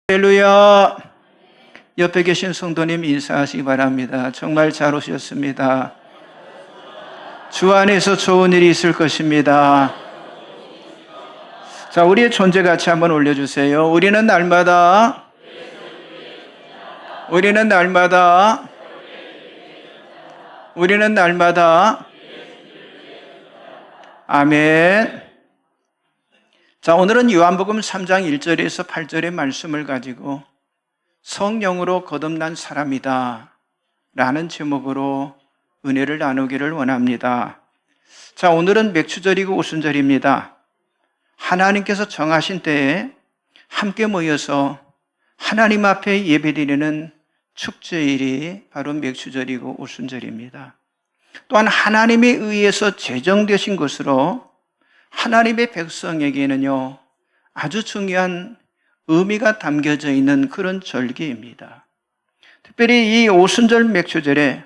할렐루야. 옆에 계신 성도님 인사하시기 바랍니다. 정말 잘 오셨습니다. 주 안에서 좋은 일이 있을 것입니다. 자, 우리의 존재 가치 한번 올려주세요. 우리는 날마다 아멘. 자, 오늘은 요한복음 3장 1절에서 8절의 말씀을 가지고 성령으로 거듭난 사람이다 라는 제목으로 은혜를 나누기를 원합니다. 자, 오늘은 맥추절이고 오순절입니다. 하나님께서 정하신 때에 함께 모여서 하나님 앞에 예배드리는 축제일이 바로 맥추절이고 오순절입니다. 또한 하나님에 의해서 제정되신 것으로 하나님의 백성에게는요, 아주 중요한 의미가 담겨져 있는 그런 절기입니다. 특별히 이 오순절 맥추절에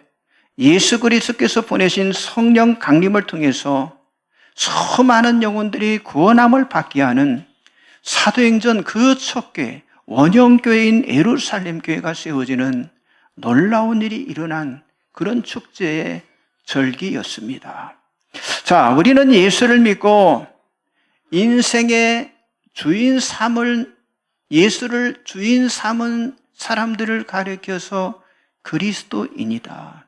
예수 그리스도께서 보내신 성령 강림을 통해서 수많은 영혼들이 구원함을 받게 하는 사도행전 그 첫교회, 원형교회인 예루살렘 교회가 세워지는 놀라운 일이 일어난 그런 축제의 절기였습니다. 자, 우리는 예수를 믿고 인생의 예수를 주인 삼은 사람들을 가리켜서 그리스도인이다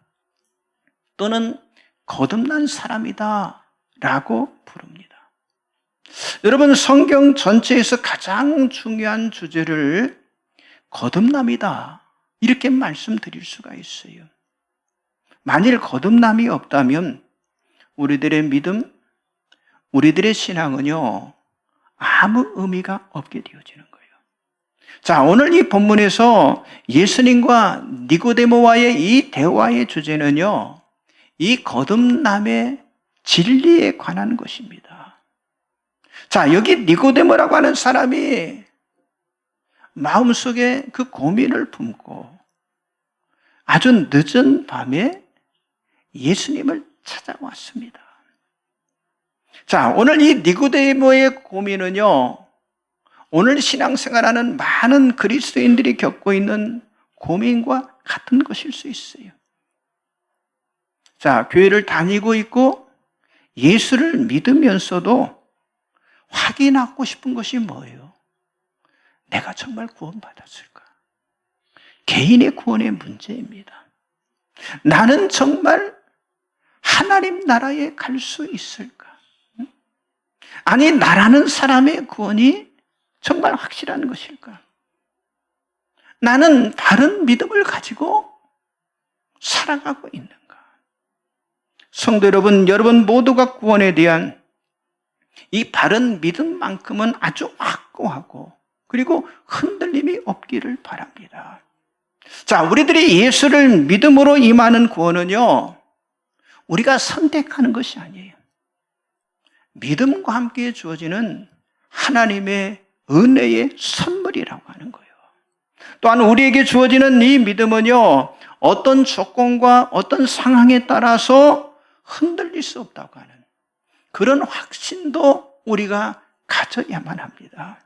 또는 거듭난 사람이다 라고 부릅니다. 여러분, 성경 전체에서 가장 중요한 주제를 거듭남이다 이렇게 말씀드릴 수가 있어요. 만일 거듭남이 없다면 우리들의 믿음, 우리들의 신앙은요, 아무 의미가 없게 되어지는 거예요. 자, 오늘 이 본문에서 예수님과 니고데모와의 이 대화의 주제는요, 이 거듭남의 진리에 관한 것입니다. 자, 여기 니고데모라고 하는 사람이 마음속에 그 고민을 품고 아주 늦은 밤에 예수님을 찾아왔습니다. 자, 오늘 이 니고데모의 고민은요, 오늘 신앙생활하는 많은 그리스도인들이 겪고 있는 고민과 같은 것일 수 있어요. 자, 교회를 다니고 있고 예수를 믿으면서도 확인하고 싶은 것이 뭐예요? 내가 정말 구원받았을까? 개인의 구원의 문제입니다. 나는 정말 하나님 나라에 갈 수 있을까? 아니, 나라는 사람의 구원이 정말 확실한 것일까? 나는 바른 믿음을 가지고 살아가고 있는가? 성도 여러분 모두가 구원에 대한 이 바른 믿음만큼은 아주 확고하고 그리고 흔들림이 없기를 바랍니다. 자, 우리들이 예수를 믿음으로 임하는 구원은요, 우리가 선택하는 것이 아니에요. 믿음과 함께 주어지는 하나님의 은혜의 선물이라고 하는 거예요. 또한 우리에게 주어지는 이 믿음은요, 어떤 조건과 어떤 상황에 따라서 흔들릴 수 없다고 하는 그런 확신도 우리가 가져야만 합니다.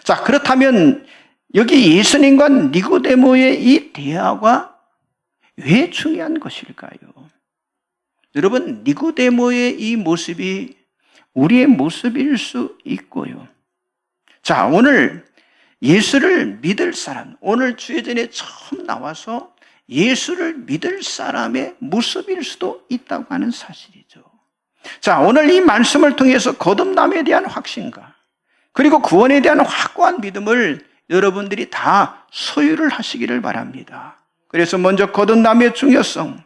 자, 그렇다면 여기 예수님과 니고데모의 이 대화가 왜 중요한 것일까요? 여러분, 니고데모의 이 모습이 우리의 모습일 수 있고요. 자, 오늘 예수를 믿을 사람, 오늘 주예전에 처음 나와서 예수를 믿을 사람의 모습일 수도 있다고 하는 사실이죠. 자, 오늘 이 말씀을 통해서 거듭남에 대한 확신과 그리고 구원에 대한 확고한 믿음을 여러분들이 다 소유를 하시기를 바랍니다. 그래서 먼저 거듭남의 중요성,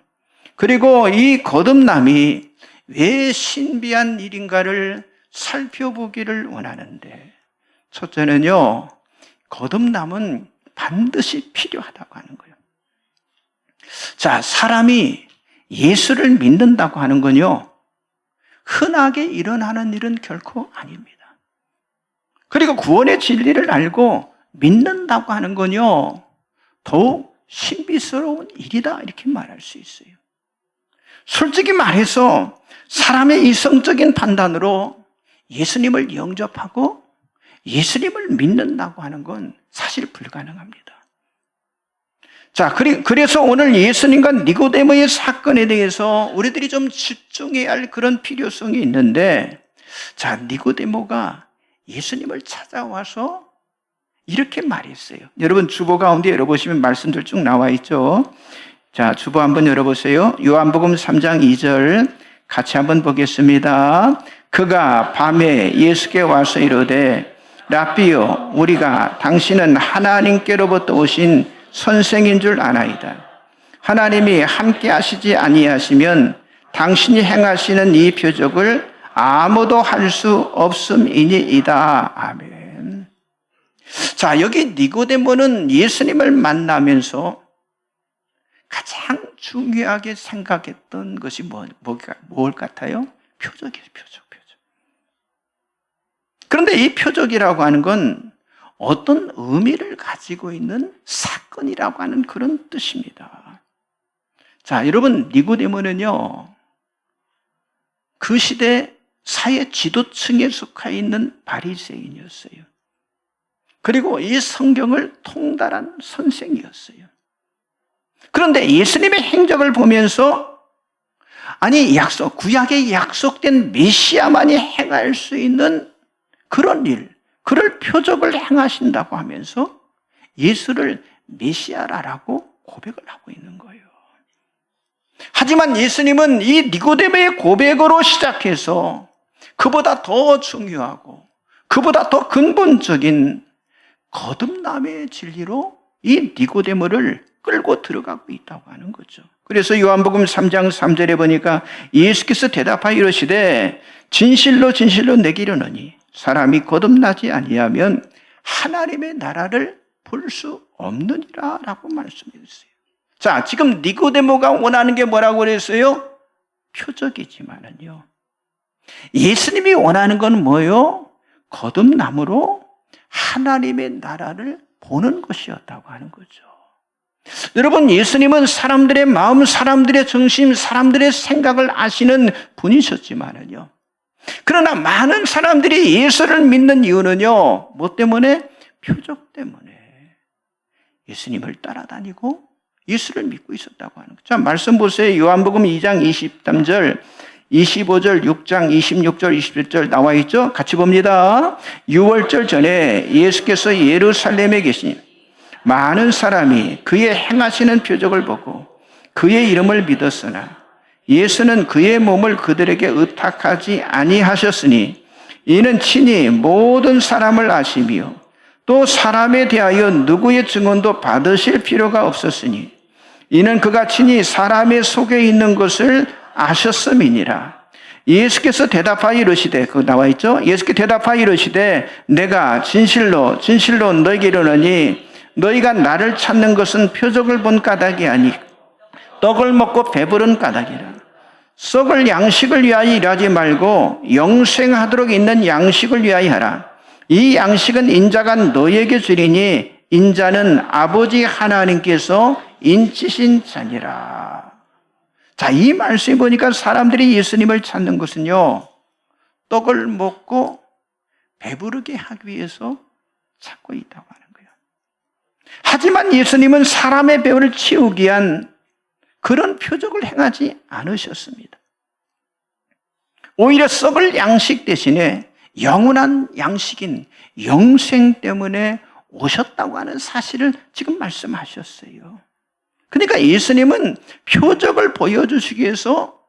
그리고 이 거듭남이 왜 신비한 일인가를 살펴보기를 원하는데, 첫째는요, 거듭남은 반드시 필요하다고 하는 거예요. 자, 사람이 예수를 믿는다고 하는 건요, 흔하게 일어나는 일은 결코 아닙니다. 그리고 구원의 진리를 알고 믿는다고 하는 건요, 더욱 신비스러운 일이다 이렇게 말할 수 있어요. 솔직히 말해서 사람의 이성적인 판단으로 예수님을 영접하고 예수님을 믿는다고 하는 건 사실 불가능합니다. 자, 그래서 오늘 예수님과 니고데모의 사건에 대해서 우리들이 좀 집중해야 할 그런 필요성이 있는데, 자, 니고데모가 예수님을 찾아와서 이렇게 말했어요. 여러분 주보 가운데 열어보시면 말씀들 쭉 나와 있죠. 자, 주보 한번 열어보세요. 요한복음 3장 2절 같이 한번 보겠습니다. 그가 밤에 예수께 와서 이르되 라삐요, 우리가 당신은 하나님께로부터 오신 선생인 줄 아나이다. 하나님이 함께 하시지 아니하시면 당신이 행하시는 이 표적을 아무도 할 수 없음이니이다. 아멘. 자, 여기 니고데모는 예수님을 만나면서 가장 중요하게 생각했던 것이 뭘 같아요? 표적이에요, 표적. 그런데 이 표적이라고 하는 건 어떤 의미를 가지고 있는 사건이라고 하는 그런 뜻입니다. 자, 여러분, 니고데모는요, 그 시대 사회 지도층에 속해 있는 바리새인이었어요. 그리고 이 성경을 통달한 선생이었어요. 그런데 예수님의 행적을 보면서 아니, 구약에 약속된 메시아만이 행할 수 있는 그런 일, 그럴 표적을 행하신다고 하면서 예수를 메시아라고 고백을 하고 있는 거예요. 하지만 예수님은 이 니고데모의 고백으로 시작해서 그보다 더 중요하고 그보다 더 근본적인 거듭남의 진리로 이 니고데모를 끌고 들어가고 있다고 하는 거죠. 그래서 요한복음 3장 3절에 보니까 예수께서 대답하여 이르시되 진실로 진실로 내게 이르노니 사람이 거듭나지 아니하면 하나님의 나라를 볼 수 없느니라 라고 말씀했어요. 자, 지금 니고데모가 원하는 게 뭐라고 그랬어요? 표적이지만은요, 예수님이 원하는 건 뭐예요? 거듭남으로 하나님의 나라를 보는 것이었다고 하는 거죠. 여러분, 예수님은 사람들의 마음, 사람들의 정신, 사람들의 생각을 아시는 분이셨지만은요, 그러나 많은 사람들이 예수를 믿는 이유는요, 뭐 때문에? 표적 때문에 예수님을 따라다니고 예수를 믿고 있었다고 하는 거죠. 자, 말씀 보세요. 요한복음 2장 23절, 25절, 6장 26절, 27절 나와 있죠. 같이 봅니다. 6월절 전에 예수께서 예루살렘에 계시니 많은 사람이 그의 행하시는 표적을 보고 그의 이름을 믿었으나 예수는 그의 몸을 그들에게 의탁하지 아니하셨으니 이는 친히 모든 사람을 아시며 또 사람에 대하여 누구의 증언도 받으실 필요가 없었으니 이는 그가 친히 사람의 속에 있는 것을 아셨음이니라. 예수께서 대답하여 이르시되, 그거 나와 있죠? 예수께 대답하여 이르시되 내가 진실로 진실로 너희에게 이르노니 너희가 나를 찾는 것은 표적을 본 까닭이 아니 떡을 먹고 배부른 까닭이라. 썩을 양식을 위하여 일하지 말고 영생하도록 있는 양식을 위하여 하라. 이 양식은 인자가 너희에게 주리니 인자는 아버지 하나님께서 인치신 자니라. 자, 이 말씀에 보니까 사람들이 예수님을 찾는 것은요, 떡을 먹고 배부르게 하기 위해서 찾고 있다고 하는 거예요. 하지만 예수님은 사람의 배를 채우기 위한 그런 표적을 행하지 않으셨습니다. 오히려 썩을 양식 대신에 영원한 양식인 영생 때문에 오셨다고 하는 사실을 지금 말씀하셨어요. 그러니까 예수님은 표적을 보여주시기 위해서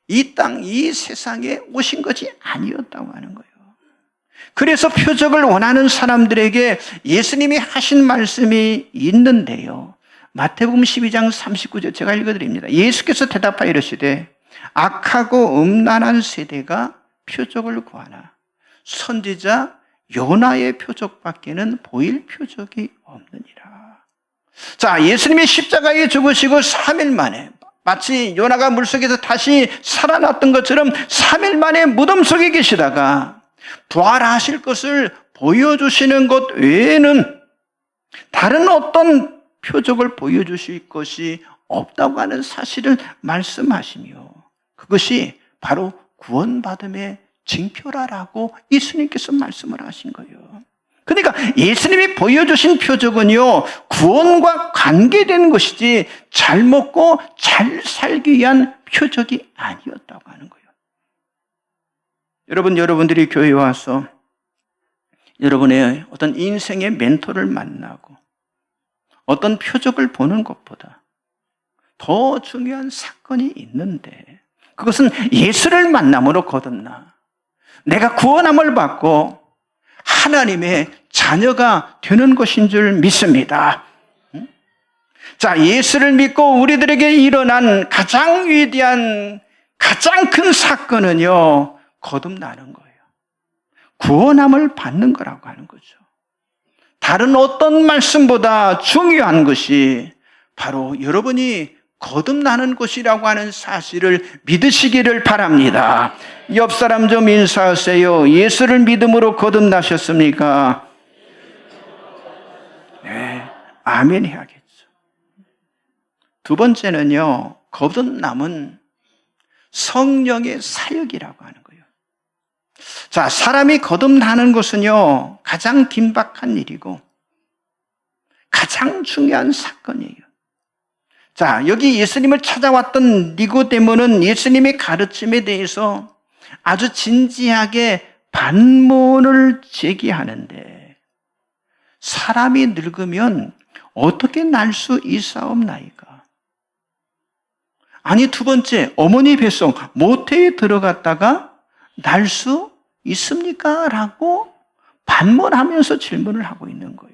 이 땅, 이 세상에 오신 것이 아니었다고 하는 거예요. 그래서 표적을 원하는 사람들에게 예수님이 하신 말씀이 있는데요. 마태복음 12장 39절 제가 읽어드립니다. 예수께서 대답하여 이르시되 악하고 음란한 세대가 표적을 구하나 선지자 요나의 표적밖에는 보일 표적이 없느니라. 자, 예수님이 십자가에 죽으시고 3일 만에 마치 요나가 물속에서 다시 살아났던 것처럼 3일 만에 무덤 속에 계시다가 부활하실 것을 보여주시는 것 외에는 다른 어떤 표적을 보여주실 것이 없다고 하는 사실을 말씀하시며 그것이 바로 구원받음의 징표라라고 예수님께서 말씀을 하신 거예요. 그러니까 예수님이 보여주신 표적은요, 구원과 관계된 것이지 잘 먹고 잘 살기 위한 표적이 아니었다고 하는 거예요. 여러분들이 교회에 와서 여러분의 어떤 인생의 멘토를 만나고 어떤 표적을 보는 것보다 더 중요한 사건이 있는데, 그것은 예수를 만남으로 거듭나 내가 구원함을 받고 하나님의 자녀가 되는 것인 줄 믿습니다. 자, 예수를 믿고 우리들에게 일어난 가장 위대한, 가장 큰 사건은요, 거듭나는 거예요. 구원함을 받는 거라고 하는 거죠. 다른 어떤 말씀보다 중요한 것이 바로 여러분이 거듭나는 것이라고 하는 사실을 믿으시기를 바랍니다. 옆 사람 좀 인사하세요. 예수를 믿음으로 거듭나셨습니까? 네, 아멘 해야겠죠. 두 번째는요, 거듭남은 성령의 사역이라고 하는 거예요. 자, 사람이 거듭나는 것은요, 가장 긴박한 일이고 가장 중요한 사건이에요. 자, 여기 예수님을 찾아왔던 니고데모는 예수님의 가르침에 대해서 아주 진지하게 반문을 제기하는데, 사람이 늙으면 어떻게 날 수 있사옵나이까? 아니, 두 번째, 어머니 뱃속 모태에 들어갔다가 날 수 있습니까? 라고 반문하면서 질문을 하고 있는 거예요.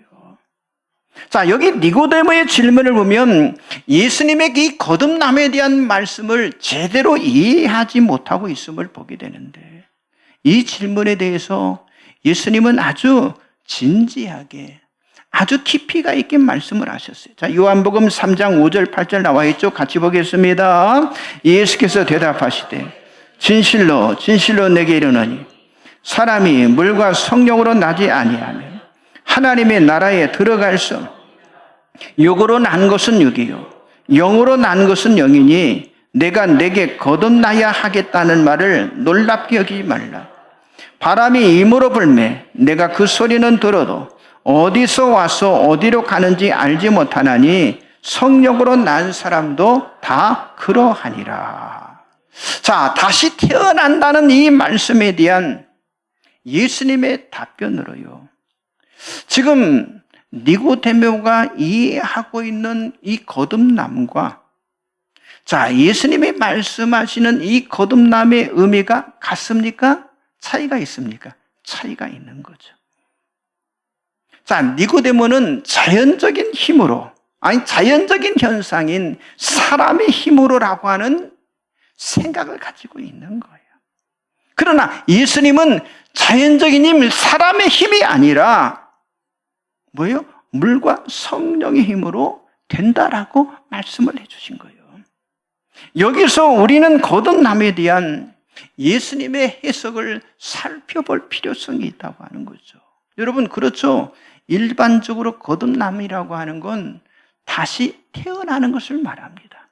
자, 여기 니고데모의 질문을 보면 예수님의 이 거듭남에 대한 말씀을 제대로 이해하지 못하고 있음을 보게 되는데, 이 질문에 대해서 예수님은 아주 진지하게, 아주 깊이가 있게 말씀을 하셨어요. 자, 요한복음 3장 5절 8절 나와 있죠. 같이 보겠습니다. 예수께서 대답하시되 진실로 진실로 내게 이르노니 사람이 물과 성령으로 나지 아니하면 하나님의 나라에 들어갈 수, 육으로 난 것은 육이요 영으로 난 것은 영이니 내가 내게 거듭나야 하겠다는 말을 놀랍게 여기지 말라. 바람이 임으로 불매 내가 그 소리는 들어도 어디서 와서 어디로 가는지 알지 못하나니 성령으로 난 사람도 다 그러하니라. 자, 다시 태어난다는 이 말씀에 대한 예수님의 답변으로요, 지금 니고데모가 이해하고 있는 이 거듭남과, 자, 예수님이 말씀하시는 이 거듭남의 의미가 같습니까? 차이가 있습니까? 차이가 있는 거죠. 자, 니고데모는 자연적인 힘으로, 아니 자연적인 현상인 사람의 힘으로라고 하는 생각을 가지고 있는 거예요. 그러나 예수님은 자연적인 힘, 사람의 힘이 아니라 뭐예요? 물과 성령의 힘으로 된다라고 말씀을 해주신 거예요. 여기서 우리는 거듭남에 대한 예수님의 해석을 살펴볼 필요성이 있다고 하는 거죠. 여러분, 그렇죠? 일반적으로 거듭남이라고 하는 건 다시 태어나는 것을 말합니다.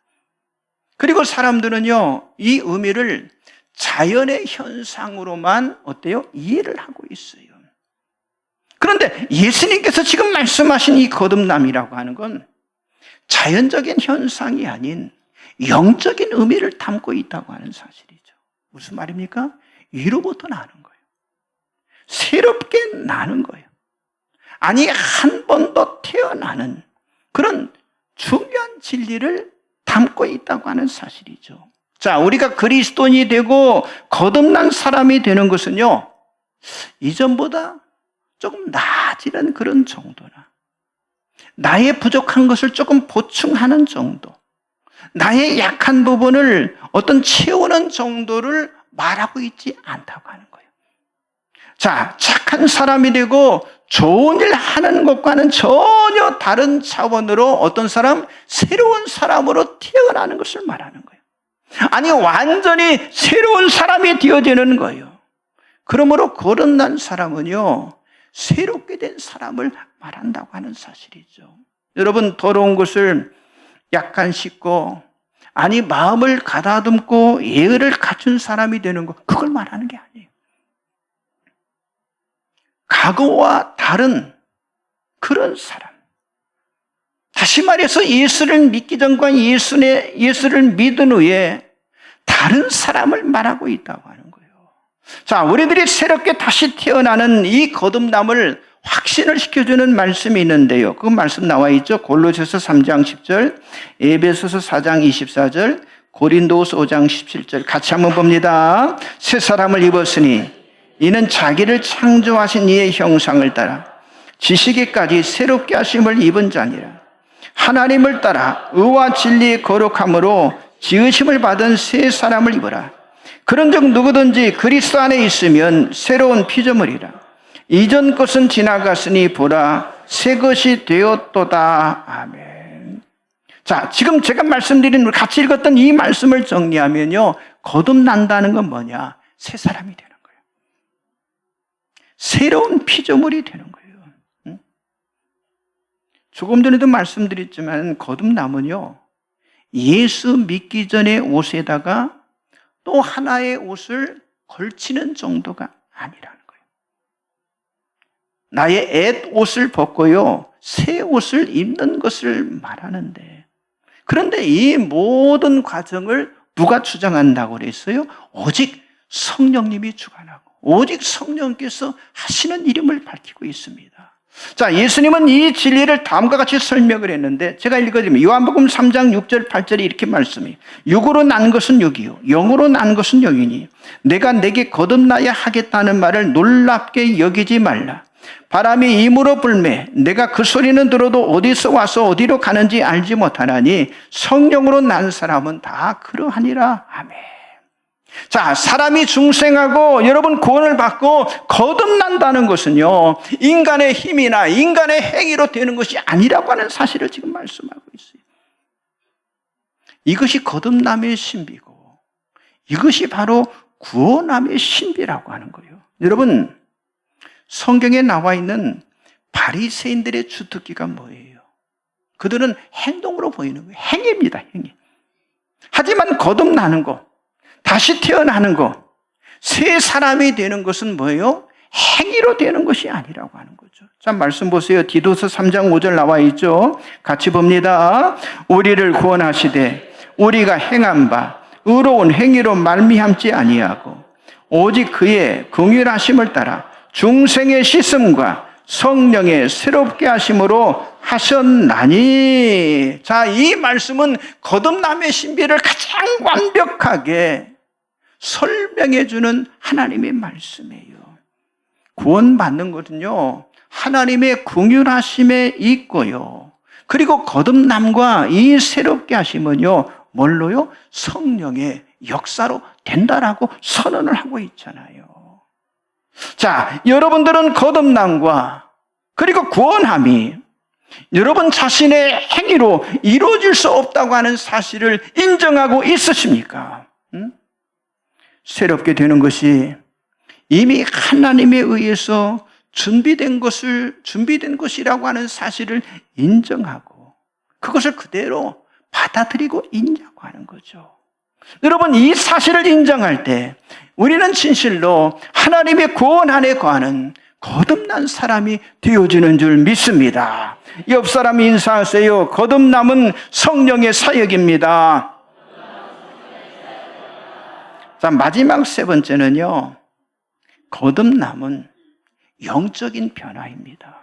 그리고 사람들은요, 이 의미를 자연의 현상으로만 어때요? 이해를 하고 있어요. 그런데 예수님께서 지금 말씀하신 이 거듭남이라고 하는 건 자연적인 현상이 아닌 영적인 의미를 담고 있다고 하는 사실이죠. 무슨 말입니까? 위로부터 나는 거예요. 새롭게 나는 거예요. 아니, 한 번 더 태어나는 그런 중요한 진리를 담고 있다고 하는 사실이죠. 자, 우리가 그리스도인이 되고 거듭난 사람이 되는 것은요, 이전보다 조금 나아지는 그런 정도나, 나의 부족한 것을 조금 보충하는 정도, 나의 약한 부분을 어떤 채우는 정도를 말하고 있지 않다고 하는 거예요. 자, 착한 사람이 되고 좋은 일 하는 것과는 전혀 다른 차원으로 어떤 사람, 새로운 사람으로 태어나는 것을 말하는 거예요. 아니, 완전히 새로운 사람이 되어지는 거예요. 그러므로 거듭난 사람은요, 새롭게 된 사람을 말한다고 하는 사실이죠. 여러분, 더러운 것을 약간 씻고, 아니, 마음을 가다듬고 예의를 갖춘 사람이 되는 것, 그걸 말하는 게 아니에요. 과거와 다른 그런 사람. 다시 말해서 예수를 믿기 전과 예수를 믿은 후에 다른 사람을 말하고 있다고 하는 거예요. 자, 우리들이 새롭게 다시 태어나는 이 거듭남을 확신을 시켜주는 말씀이 있는데요. 그 말씀 나와 있죠. 골로새서 3장 10절, 에베소서 4장 24절, 고린도서 5장 17절 같이 한번 봅니다. 새 사람을 입었으니 이는 자기를 창조하신 이의 형상을 따라 지식에까지 새롭게 하심을 입은 자니라. 하나님을 따라 의와 진리의 거룩함으로 지으심을 받은 새 사람을 입어라. 그런즉 누구든지 그리스도 안에 있으면 새로운 피조물이라. 이전 것은 지나갔으니 보라 새 것이 되었도다. 아멘. 자, 지금 제가 말씀드린 같이 읽었던 이 말씀을 정리하면요, 거듭난다는 건 뭐냐? 새 사람이 되는 거예요. 새로운 피조물이 되는 거예요. 조금 전에도 말씀드렸지만 거듭남은요, 예수 믿기 전의 옷에다가 또 하나의 옷을 걸치는 정도가 아니라는 거예요. 나의 옛 옷을 벗고요, 새 옷을 입는 것을 말하는데, 그런데 이 모든 과정을 누가 주장한다고 그랬어요? 오직 성령님이 주관하고 오직 성령께서 하시는 이름을 밝히고 있습니다. 자, 예수님은 이 진리를 다음과 같이 설명을 했는데, 제가 읽어드리면 요한복음 3장 6절 8절에 이렇게 말씀해요. 육으로 난 것은 육이요 영으로 난 것은 영이니 내가 내게 거듭나야 하겠다는 말을 놀랍게 여기지 말라. 바람이 임으로 불매 내가 그 소리는 들어도 어디서 와서 어디로 가는지 알지 못하나니 성령으로 난 사람은 다 그러하니라. 아멘. 자, 사람이 중생하고 여러분 구원을 받고 거듭난다는 것은요, 인간의 힘이나 인간의 행위로 되는 것이 아니라고 하는 사실을 지금 말씀하고 있어요. 이것이 거듭남의 신비고 이것이 바로 구원함의 신비라고 하는 거예요. 여러분, 성경에 나와 있는 바리새인들의 주특기가 뭐예요? 그들은 행동으로 보이는 거예요. 행위입니다. 행위. 하지만 거듭나는 것, 다시 태어나는 것, 새 사람이 되는 것은 뭐예요? 행위로 되는 것이 아니라고 하는 거죠. 자, 말씀 보세요. 디도서 3장 5절 나와 있죠. 같이 봅니다. 우리를 구원하시되 우리가 행한 바 의로운 행위로 말미암지 아니하고 오직 그의 긍휼하심을 따라 중생의 씻음과 성령의 새롭게 하심으로 하셨나니. 자, 이 말씀은 거듭남의 신비를 가장 완벽하게 설명해 주는 하나님의 말씀이에요. 구원받는 것은요, 하나님의 긍휼하심에 있고요, 그리고 거듭남과 이 새롭게 하심은요, 뭘로요? 성령의 역사로 된다라고 선언을 하고 있잖아요. 자, 여러분들은 거듭남과 그리고 구원함이 여러분 자신의 행위로 이루어질 수 없다고 하는 사실을 인정하고 있으십니까? 새롭게 되는 것이 이미 하나님에 의해서 준비된 것이라고 하는 사실을 인정하고 그것을 그대로 받아들이고 있냐고 하는 거죠. 여러분, 이 사실을 인정할 때 우리는 진실로 하나님의 구원 안에 거하는 거듭난 사람이 되어지는 줄 믿습니다. 옆 사람 인사하세요. 거듭남은 성령의 사역입니다. 자, 마지막 세 번째는요, 거듭남은 영적인 변화입니다.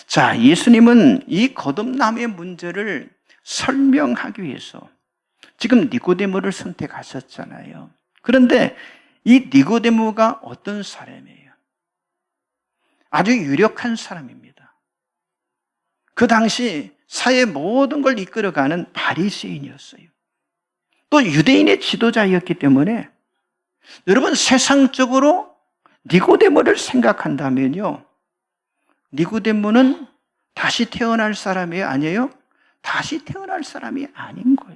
자, 예수님은 이 거듭남의 문제를 설명하기 위해서 지금 니고데모를 선택하셨잖아요. 그런데 이 니고데모가 어떤 사람이에요? 아주 유력한 사람입니다. 그 당시 사회 모든 걸 이끌어가는 바리새인이었어요. 또 유대인의 지도자였기 때문에 여러분, 세상적으로 니고데모를 생각한다면요, 니고데모는 다시 태어날 사람이 아니에요? 다시 태어날 사람이 아닌 거예요.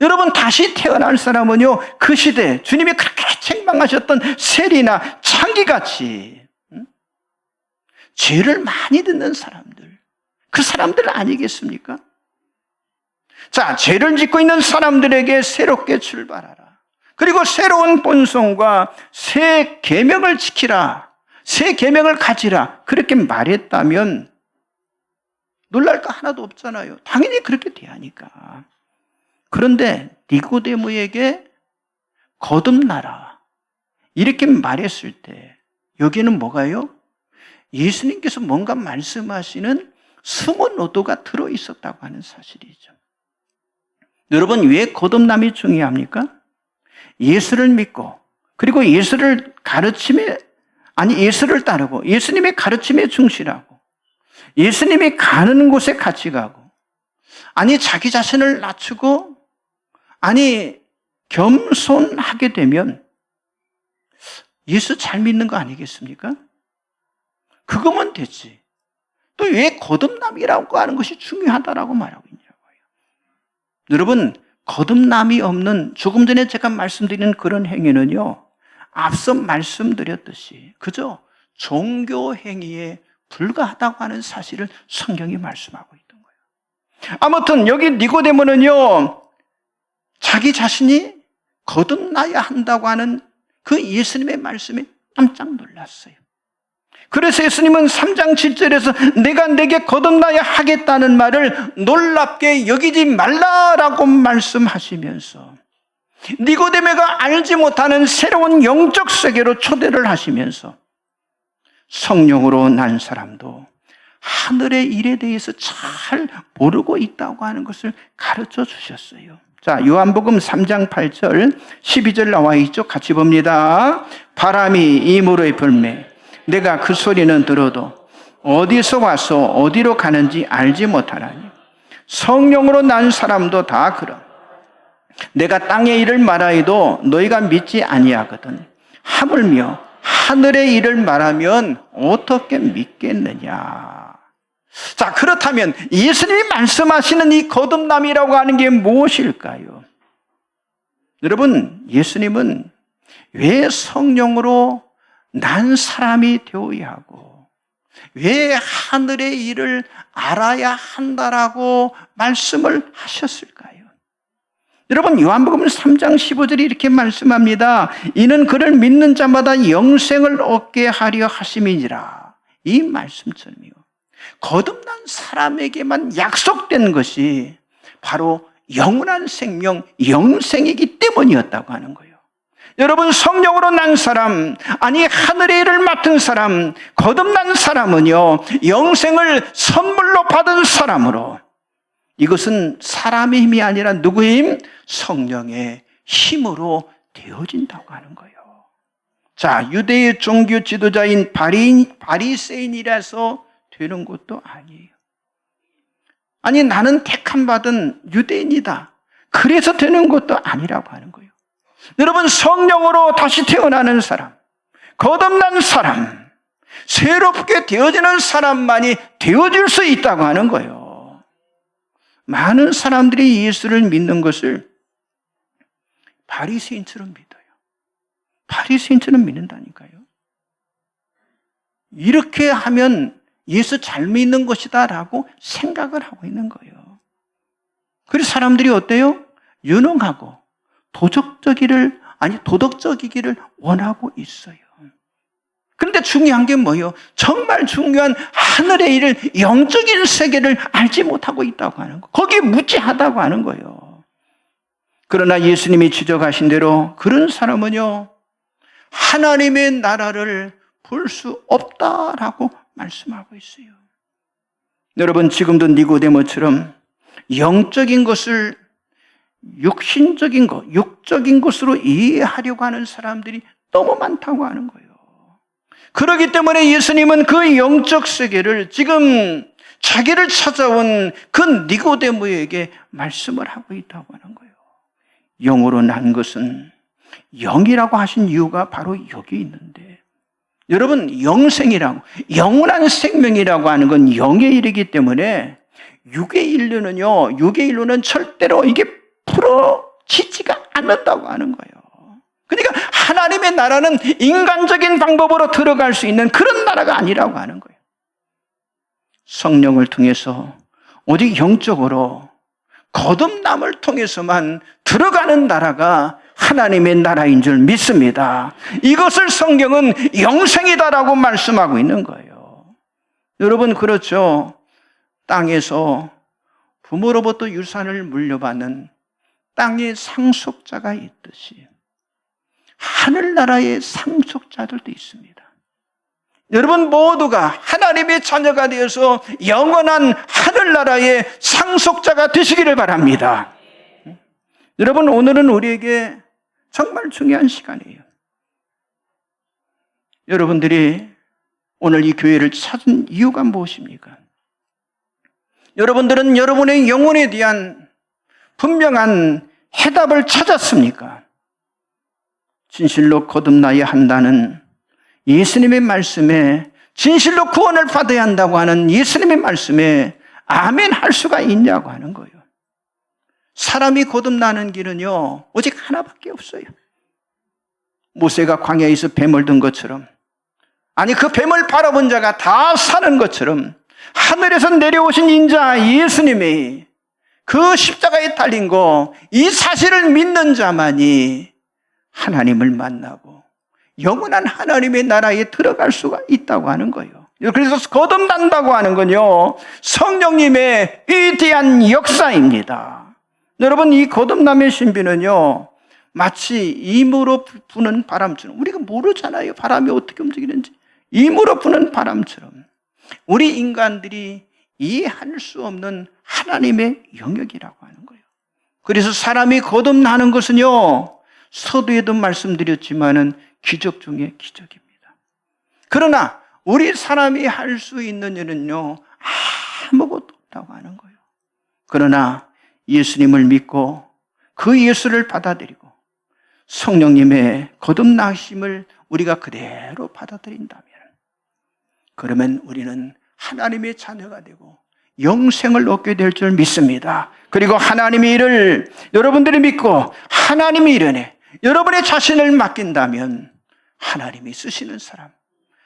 여러분, 다시 태어날 사람은요, 그 시대 주님이 그렇게 책망하셨던 세리나 창기같이 죄를 많이 듣는 사람들, 그 사람들 아니겠습니까? 자, 죄를 짓고 있는 사람들에게 새롭게 출발하라. 그리고 새로운 본성과 새 계명을 지키라. 새 계명을 가지라 그렇게 말했다면 놀랄 거 하나도 없잖아요. 당연히 그렇게 대하니까. 그런데 니고데모에게 거듭나라 이렇게 말했을 때 여기에는 뭐가요? 예수님께서 뭔가 말씀하시는 숨은 의도가 들어있었다고 하는 사실이죠. 여러분, 왜 거듭남이 중요합니까? 예수를 믿고 그리고 예수를 예수를 따르고 예수님의 가르침에 충실하고 예수님이 가는 곳에 같이 가고 자기 자신을 낮추고 겸손하게 되면 예수 잘 믿는 거 아니겠습니까? 그거면 됐지. 또 왜 거듭남이라고 하는 것이 중요하다라고 말하고 있냐고요. 여러분, 거듭남이 없는 조금 전에 제가 말씀드린 그런 행위는요, 앞서 말씀드렸듯이 그저 종교 행위에 불과하다고 하는 사실을 성경이 말씀하고 있던 거예요. 아무튼 여기 니고데모는요, 자기 자신이 거듭나야 한다고 하는 그 예수님의 말씀에 깜짝 놀랐어요. 그래서 예수님은 3장 7절에서 내가 내게 거듭나야 하겠다는 말을 놀랍게 여기지 말라라고 말씀하시면서 니고데모가 알지 못하는 새로운 영적 세계로 초대를 하시면서 성령으로 난 사람도 하늘의 일에 대해서 잘 모르고 있다고 하는 것을 가르쳐 주셨어요. 자, 요한복음 3장 8절 12절 나와 있죠. 같이 봅니다. 바람이 이무로에 불매 내가 그 소리는 들어도 어디서 와서 어디로 가는지 알지 못하나니 성령으로 난 사람도 다 그럼 내가 땅의 일을 말하여도 너희가 믿지 아니하거든 하물며 하늘의 일을 말하면 어떻게 믿겠느냐. 자, 그렇다면 예수님이 말씀하시는 이 거듭남이라고 하는 게 무엇일까요? 여러분, 예수님은 왜 성령으로 난 사람이 되어야 하고 왜 하늘의 일을 알아야 한다라고 말씀을 하셨을까요? 여러분, 요한복음 3장 15절이 이렇게 말씀합니다. 이는 그를 믿는 자마다 영생을 얻게 하려 하심이니라. 이 말씀처럼요, 거듭난 사람에게만 약속된 것이 바로 영원한 생명, 영생이기 때문이었다고 하는 거예요. 여러분, 성령으로 난 사람, 하늘의 일을 맡은 사람, 거듭난 사람은요, 영생을 선물로 받은 사람으로, 이것은 사람의 힘이 아니라 누구의 힘? 성령의 힘으로 되어진다고 하는 거예요. 자, 유대의 종교 지도자인 바리새인이라서 되는 것도 아니에요. 나는 택함받은 유대인이다, 그래서 되는 것도 아니라고 하는 거예요. 여러분, 성령으로 다시 태어나는 사람, 거듭난 사람, 새롭게 되어지는 사람만이 되어질 수 있다고 하는 거예요. 많은 사람들이 예수를 믿는 것을 바리새인처럼 믿어요. 바리새인처럼 믿는다니까요. 이렇게 하면 예수 잘 믿는 것이다 라고 생각을 하고 있는 거예요. 그래서 사람들이 어때요? 유능하고 도덕적이기를 원하고 있어요. 그런데 중요한 게 뭐예요? 정말 중요한 하늘의 일을, 영적인 세계를 알지 못하고 있다고 하는 거. 거기에 무지하다고 하는 거예요. 그러나 예수님이 지적하신 대로 그런 사람은요, 하나님의 나라를 볼 수 없다라고 말씀하고 있어요. 여러분, 지금도 니고데모처럼 영적인 것을 육신적인 것, 육적인 것으로 이해하려고 하는 사람들이 너무 많다고 하는 거예요. 그렇기 때문에 예수님은 그 영적 세계를 지금 자기를 찾아온 그 니고데모에게 말씀을 하고 있다고 하는 거예요. 영으로 난 것은, 영이라고 하신 이유가 바로 여기 있는데, 여러분, 영생이라고, 영원한 생명이라고 하는 건 영의 일이기 때문에 육의 일로는 절대로 이게 풀어지지가 않는다고 하는 거예요. 그러니까 하나님의 나라는 인간적인 방법으로 들어갈 수 있는 그런 나라가 아니라고 하는 거예요. 성령을 통해서 오직 영적으로 거듭남을 통해서만 들어가는 나라가 하나님의 나라인 줄 믿습니다. 이것을 성경은 영생이다라고 말씀하고 있는 거예요. 여러분, 그렇죠? 땅에서 부모로부터 유산을 물려받는 땅의 상속자가 있듯이 하늘나라의 상속자들도 있습니다. 여러분 모두가 하나님의 자녀가 되어서 영원한 하늘나라의 상속자가 되시기를 바랍니다. 여러분, 오늘은 우리에게 정말 중요한 시간이에요. 여러분들이 오늘 이 교회를 찾은 이유가 무엇입니까? 여러분들은 여러분의 영혼에 대한 분명한 해답을 찾았습니까? 진실로 거듭나야 한다는 예수님의 말씀에, 진실로 구원을 받아야 한다고 하는 예수님의 말씀에 아멘 할 수가 있냐고 하는 거예요. 사람이 거듭나는 길은요, 오직 하나밖에 없어요. 모세가 광야에서 뱀을 든 것처럼, 아니 그 뱀을 바라본 자가 다 사는 것처럼 하늘에서 내려오신 인자 예수님이 그 십자가에 달린 거, 이 사실을 믿는 자만이 하나님을 만나고 영원한 하나님의 나라에 들어갈 수가 있다고 하는 거예요. 그래서 거듭난다고 하는 건요, 성령님의 위대한 역사입니다. 여러분, 이 거듭남의 신비는요, 마치 임으로 부는 바람처럼, 우리가 모르잖아요, 바람이 어떻게 움직이는지. 임으로 부는 바람처럼 우리 인간들이 이해할 수 없는 하나님의 영역이라고 하는 거예요. 그래서 사람이 거듭나는 것은요, 서두에도 말씀드렸지만은 기적 중에 기적입니다. 그러나 우리 사람이 할 수 있는 일은요, 아무것도 없다고 하는 거예요. 그러나 예수님을 믿고 그 예수를 받아들이고 성령님의 거듭나심을 우리가 그대로 받아들인다면, 그러면 우리는 하나님의 자녀가 되고 영생을 얻게 될 줄 믿습니다. 그리고 하나님의 일을 여러분들이 믿고 하나님의 일에 여러분의 자신을 맡긴다면 하나님이 쓰시는 사람,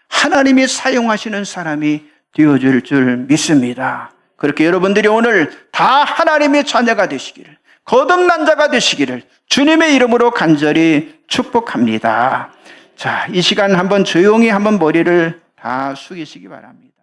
하나님이 사용하시는 사람이 되어줄 줄 믿습니다. 그렇게 여러분들이 오늘 다 하나님의 자녀가 되시기를, 거듭난 자가 되시기를 주님의 이름으로 간절히 축복합니다. 자, 이 시간 한번 조용히 한번 머리를 다 숙이시기 바랍니다.